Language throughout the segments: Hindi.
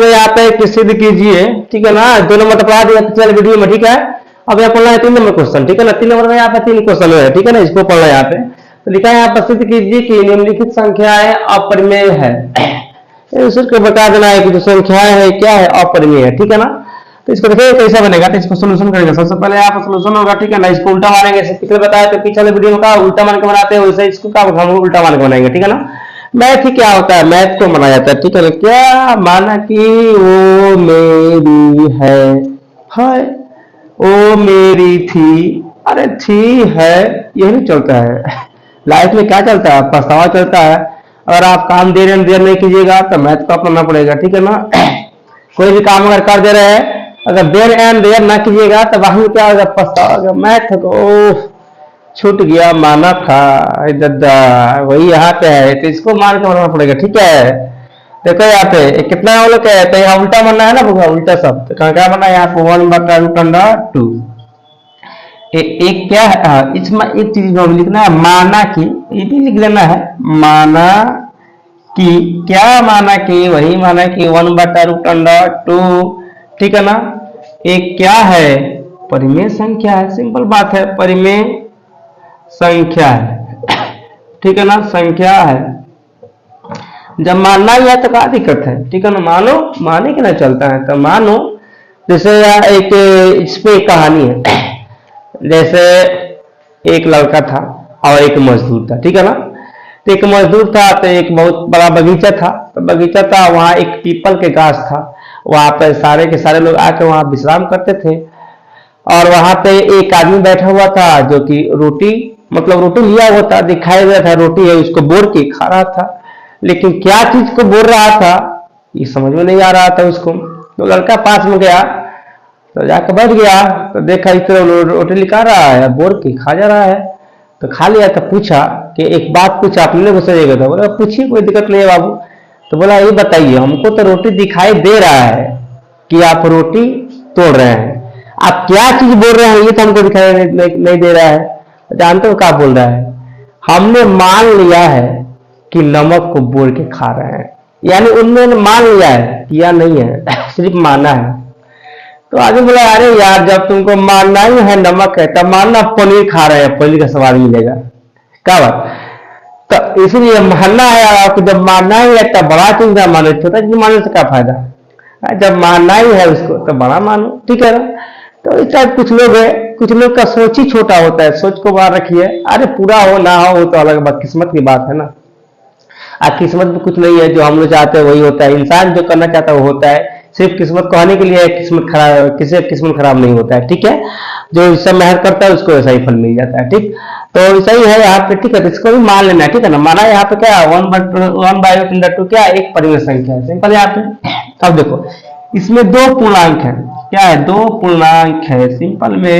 में यहाँ पे सिद्ध कीजिए, ठीक है ना। 2 नंबर तो पढ़ा दिया पिछले वीडियो में, ठीक है। अब यहाँ पढ़ना है 3 नंबर क्वेश्चन, ठीक है ना। 3 नंबर में यहाँ पे 3 क्वेश्चन है, ठीक है ना। इसको पढ़ना है यहाँ पे। तो लिखा है यहाँ पर सिद्ध कीजिए कि निम्नलिखित संख्याएं अपरिमेय है। उसको बता देना है कि जो संख्याएं है क्या है, अपरिमेय है, ठीक है ना। तो इसको देखिए कैसा बनेगा, तो इसको सोल्यूशन करेंगे। सबसे पहले यहाँ पर सोल्यूशन होगा, ठीक है ना। इसको उल्टा मारेंगे, पिछले बताया तो पिछले वीडियो में कहा उल्टा मान के बनाते हैं, वैसे इसको क्या हम उल्टा मान के बनाएंगे, ठीक है ना। मैथ ही क्या होता है, मैथ को माना जाता है, ठीक है ना। क्या माना कि वो मेरी है वो मेरी थी, अरे थी है, यही नहीं चलता है। लाइफ में क्या चलता है, पछतावा चलता है। अगर आप काम देर नहीं कीजिएगा तो मैथ को अपनाना पड़ेगा, ठीक है ना। कोई भी काम अगर कर दे रहे हैं, अगर देर ना कीजिएगा तो वहां क्या होगा, पछतावा। मैथ को छूट गया, माना था दादा, वही यहाँ पे है, तो इसको मान के मानना पड़ेगा, ठीक है। देखो यहाँ पे कितना हम लोग है, तो यहाँ उल्टा मानना है ना, उल्टा शब्द। तो क्या मानना है यहाँ पे 1/√2। एक क्या है, इसमें एक चीज लिखना है, माना कि, ये भी लिख लेना है, माना कि, क्या माना कि, वही माना कि 1/√2, ठीक है ना। एक क्या है, परिमेय संख्या है, सिंपल बात है, परिमेय संख्या है, ठीक है ना, संख्या है। जब मानना ही है तो क्या दिक्कत है, ठीक है ना। मानो, माने के ना चलता है, तो मानो। जैसे एक इस पे एक कहानी है, जैसे एक लड़का था और एक मजदूर था, ठीक है ना। तो एक मजदूर था, तो एक बहुत बड़ा बगीचा था, तो बगीचा था, वहां एक पीपल के गाछ था, वहां पर सारे के सारे लोग आके वहां विश्राम करते थे। और वहां पे एक आदमी बैठा हुआ था जो कि रोटी लिया हुआ था, दिखाई दे रहा था रोटी है, उसको बोर के खा रहा था। लेकिन क्या चीज को बोल रहा था ये समझ में नहीं आ रहा था उसको। तो लड़का पास में गया, तो जाकर बैठ गया, तो देखा इस तरह रोटी लिखा रहा है, बोर के खा जा रहा है। तो खा लिया, तो पूछा कि एक बात पूछा, अपने को सजेगा था। बोला पूछिए, कोई दिक्कत नहीं है बाबू। तो बोला ये बताइए, हमको तो रोटी दिखाई दे रहा है कि आप रोटी तोड़ रहे हैं, आप क्या चीज बोल रहे हैं ये तो हमको दिखाई नहीं दे रहा है। जानते हो क्या बोल रहा है, हमने मान लिया है कि नमक को बोल के खा रहे हैं। यानी उन्होंने मान लिया है, किया नहीं है, सिर्फ माना है। तो आगे बोला अरे यार, जब तुमको मानना ही है नमक है, तब मानना पनीर खा रहे हैं, पनीर का स्वाद मिलेगा, क्या बात। तो इसलिए मानना है आपको, जब मानना ही है तब बड़ा चीज ना मानो, छोटा चीज मानने से क्या फायदा। जब मानना ही है उसको तो बड़ा मानो, ठीक है ना। तो इस टाइप कुछ लोग है, कुछ लोग का सोच ही छोटा होता है, सोच को बाहर रखिए। अरे पूरा हो ना हो वो तो अलग बात, किस्मत की बात है ना। किस्मत में कुछ नहीं है, जो हम लोग चाहते हैं वही होता है। इंसान जो करना चाहता है वो होता है, सिर्फ किस्मत कहने के लिए किस्मत खराब, किसी किस्मत खराब नहीं होता है, ठीक है। जो इससे मेहनत करता है उसको ऐसा ही फल मिल जाता है, ठीक। तो सही है यहाँ पे, ठीक है। इसको भी मान लेना है, ठीक है ना। माना यहाँ पे क्या 1/√2 क्या एक परिमेय संख्या है, सिंपल यहाँ पे। अब देखो इसमें 2 पूर्णांक है, क्या है, 2 पूर्णांक है, सिंपल में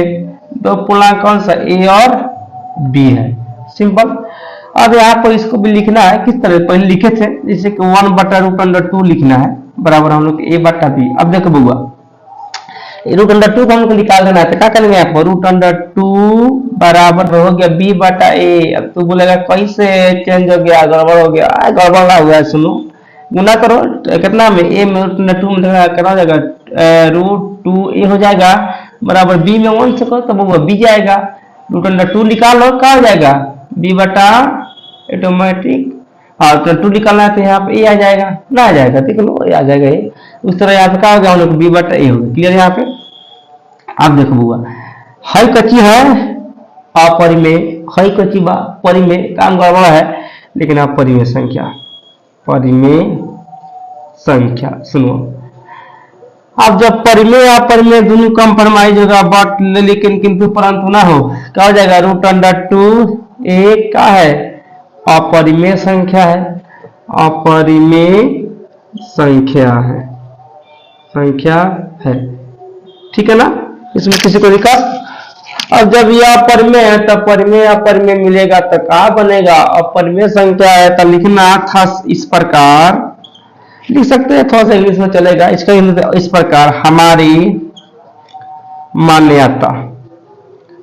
2 पूर्णांक कौन सा, ए और बी है, सिंपल। अब यहाँ पर इसको भी लिखना है किस तरह, पहले लिखे थे जैसे कि 1/√2 लिखना है, बराबर हम लोग a/b। अब देखो बुआ, √2 को हमको निकाल देना है, तो क्या करेंगे यहाँ पर, √2 बराबर हो गया b/a। अब तू बोलेगा कैसे चेंज हो गया, गड़बड़ हो गया, गड़बड़ ना हुआ है, सुनो गुना करो, कितना में a में √2 में कितना हो जाएगा, √2a हो जाएगा, बराबर b में 1 से करो तो वो b जाएगा। √2 निकालो, क्या हो जाएगा, b/ ऑटोमेटिक, हाँ तो 2 निकालना है तो यहाँ पे a आ जाएगा, ना आ जाएगा, ठीक है लो आ जाएगा ये। उस तरह यहाँ पे क्या हो गया, हम लोग b/a हो गया, क्लियर यहाँ पे। आप देखो बुआ, हई कच्ची है अपरिमेय, हई कच्ची बा परिमेय, काम गड़बड़ है, लेकिन आप परिमेय संख्या, परिमेय संख्या सुनो। अब जब परिमेय अपरिमेय दोनों कंप्रोमाइज होगा, बट लेकिन किंतु परंतु ना हो, क्या हो जाएगा, √2 एक क्या है, अपरिमेय संख्या है, अपरिमेय संख्या है, संख्या है, ठीक है ना। इसमें किसी को दिक्कत। अब जब यह अपरिमेय है तब परिमेय अपरिमेय मिलेगा तो क्या बनेगा, अपरिमेय संख्या है तो लिखना था इस प्रकार, लिख सकते हैं, थोड़ा सा इंग्लिश में चलेगा। इसका इस प्रकार, हमारी मान्यता,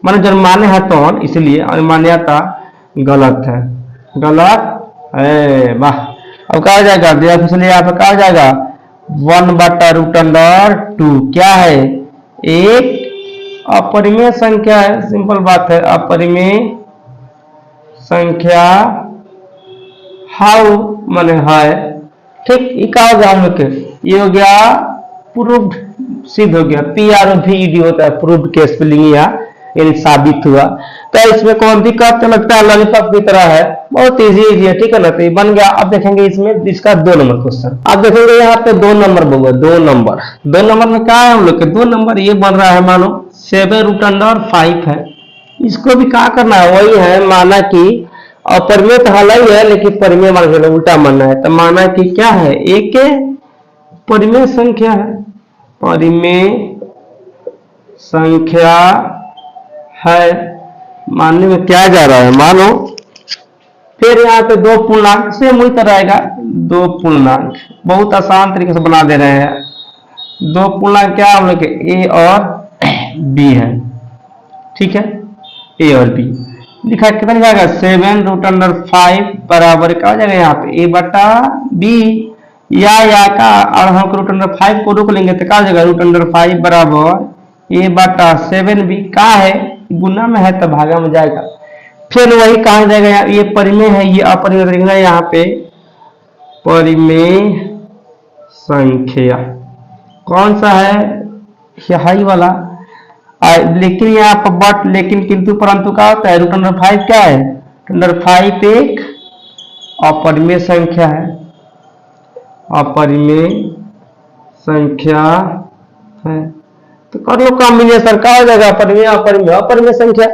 माने जब माने है तो, इसलिए और मान्यता गलत है, गलत है, वाह। अब क्या हो जाएगा, इसलिए यहाँ पे क्या हो जाएगा, 1/√2 क्या है? एक अपरिमेय संख्या है, सिंपल बात है, अपरिमेय संख्या हाउ माने है। ठीक, ये क्या हो गया हम लोग के? ये हो गया प्रूव्ड, सिद्ध हो गया। PROVED होता है, प्रूव्ड के स्पेलिंग यानी साबित हुआ। तो इसमें कौन दिक्कत लगता है? लॉलीपॉप की तरह है, बहुत इजी है। ठीक है ना, तो ये बन गया। अब देखेंगे इसमें इसका 2 नंबर क्वेश्चन। अब देखेंगे यहाँ पे 2 नंबर बोलो, 2 नंबर। 2 नंबर में क्या है हम लोग के? 2 नंबर ये बन रहा है, मानो 7√5 है। इसको भी क्या करना है? वही है, माना कि अपरिमेय तो हल ही है, लेकिन परिमेय मान के उल्टा मानना है। तो माना कि क्या है? एक परिमेय संख्या है, परिमेय संख्या है। मानने में क्या जा रहा है? मानो फिर यहाँ पे 2 पूर्णांक से वही तरह आएगा। 2 पूर्णांक बहुत आसान तरीके से बना दे रहे हैं। 2 पूर्णांक क्या हम लोग के? ए और बी है। ठीक है, ए और बी लिखा कितना जाएगा? 7√5 बराबर क्या हो जाएगा यहाँ पे? ए बटा बी या का, और हम √5 को रोक लेंगे तो क्या हो जाएगा? √5 बराबर ए बटा 7b का है, गुना में है तो भागा में जाएगा। फिर वही कहा जाएगा, ये परिमेय है, ये अपरिमेय रहेगा। यहाँ पे परिमेय संख्या कौन सा है? हाई वाला। लेकिन यहाँ पर बट, लेकिन किंतु परंतु क्या होता है? √5 क्या है? √5 एक अपरिमेय संख्या है, अपरिमेय संख्या है। तो कर लो कॉम्बिनेशन, क्या हो जाएगा? अपरिमेय अपरिमेय अपरिमेय संख्या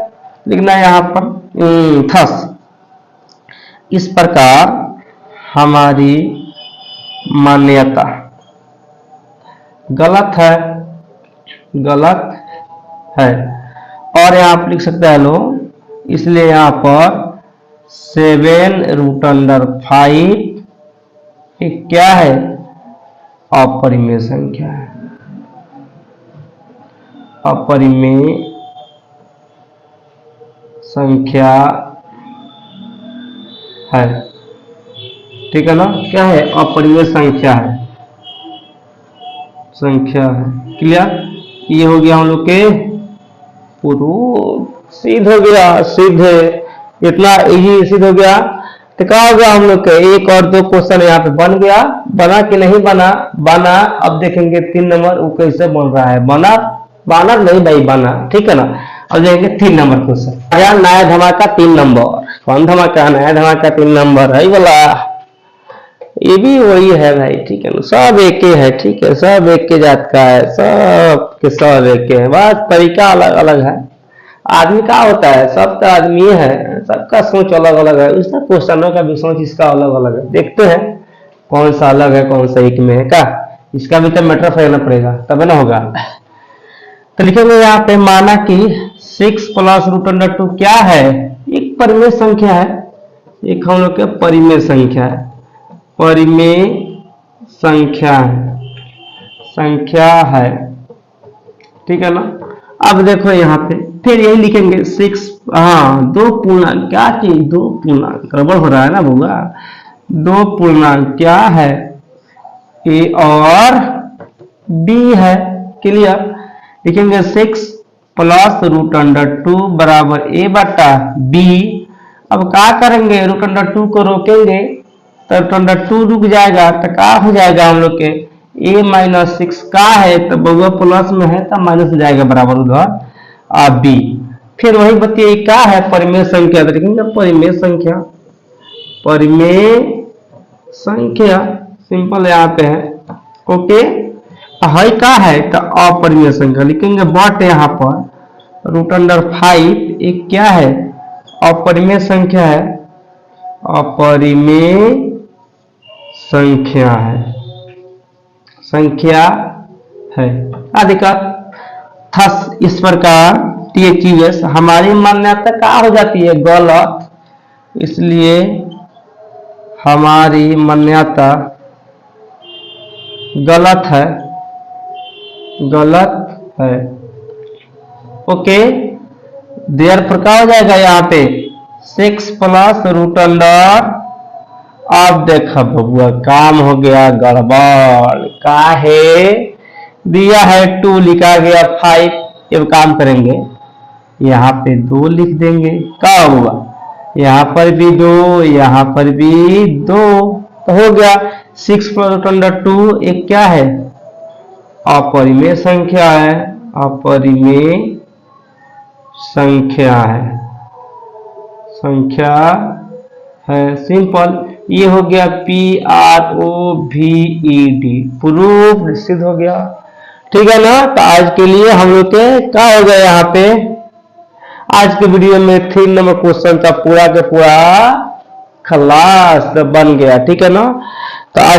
लिखना है यहाँ पर। थस इस प्रकार हमारी मान्यता गलत है, गलत है। और यहाँ आप लिख सकते हैं लो, इसलिए यहाँ पर 7√5 एक क्या है? अपरिमेय संख्या है, अपरिमेय संख्या है। ठीक है ना, क्या है? अपरिमेय संख्या है, संख्या है। क्लियर? ये हो गया हम लोग के प्रूफ, सिद्ध हो गया, सिद्ध। इतना इजी सिद्ध हो गया। तो क्या हो गया हम लोग के? 1 और 2 क्वेश्चन यहाँ पे बन गया। बना कि नहीं बना? बना। अब देखेंगे 3 नंबर वो कैसे बन रहा है। बना बना नहीं भाई, बना। ठीक है ना। अब देखेंगे 3 नंबर क्वेश्चन। नया धमाका 3 नंबर। कौन धमाका? नया धमाका 3 नंबर है बोला। ये भी वही है भाई। ठीक है ना, सब एक ही है। ठीक है, सब एक के जात का है, सब के सब एक के है, बस तरीका अलग अलग है। आदमी क्या होता है? सबका आदमी है, सबका सोच अलग अलग है। उसका क्वेश्चनों का भी सोच इसका अलग अलग है। देखते हैं कौन सा अलग है, कौन सा एक में है। क्या इसका भी तो मैटर फैलना पड़ेगा, तब ना होगा। तो लिखेंगे यहाँ पे, माना कि 6 + √2 क्या है? एक परिमेय संख्या है, एक हम लोग के परिमेय संख्या है, परिमेय संख्या है, संख्या है। ठीक है ना। अब देखो यहाँ पे फिर यही लिखेंगे 6, हाँ 2 पूर्णांक, क्या चीज? 2 पूर्णांक, गड़बड़ हो रहा है ना बुआ। 2 पूर्णांक क्या है? ए और बी है। क्लियर? लिखेंगे 6 + √2 बराबर ए बटा बी। अब क्या करेंगे? √2 को रोकेंगे तो √2 रुक जाएगा, तो क्या हो जाएगा हम लोग के? a - 6 का है तो बउआ प्लस में है तो माइनस हो जाएगा, बराबर उधर बी। फिर वही बतिए क्या है? परिमेय संख्या। तो लिखेंगे परिमेय संख्या, परिमेय संख्या, सिंपल यहाँ पे है। ओके, है क्या है? तो अपरिमेय संख्या लिखेंगे। बट यहाँ पर √5 एक क्या है? अपरिमेय संख्या है, अपरिमेय संख्या है, संख्या है। अधिकत थस इस प्रकार THUS हमारी मान्यता क्या हो जाती है? गलत। इसलिए हमारी मान्यता गलत है, गलत है। ओके, देयरफॉर क्या हो जाएगा यहाँ पे? 6 + √2 अब देखा बबुआ काम हो गया गड़बड़। का है दिया है 2 लिखा गया 5। अब काम करेंगे यहाँ पे 2 लिख देंगे। क्या हुआ यहाँ पर भी 2 यहाँ पर भी 2 तो हो गया 6 + 2 एक क्या है अपरिमेय संख्या है। अपरिमेय संख्या है सिंपल। ये हो गया PROVED प्रूफ सिद्ध हो गया। ठीक है ना। तो आज के लिए हम लोग के क्या हो गया यहाँ पे आज के वीडियो में 3 नंबर क्वेश्चन का पूरा खलास बन गया। ठीक है ना।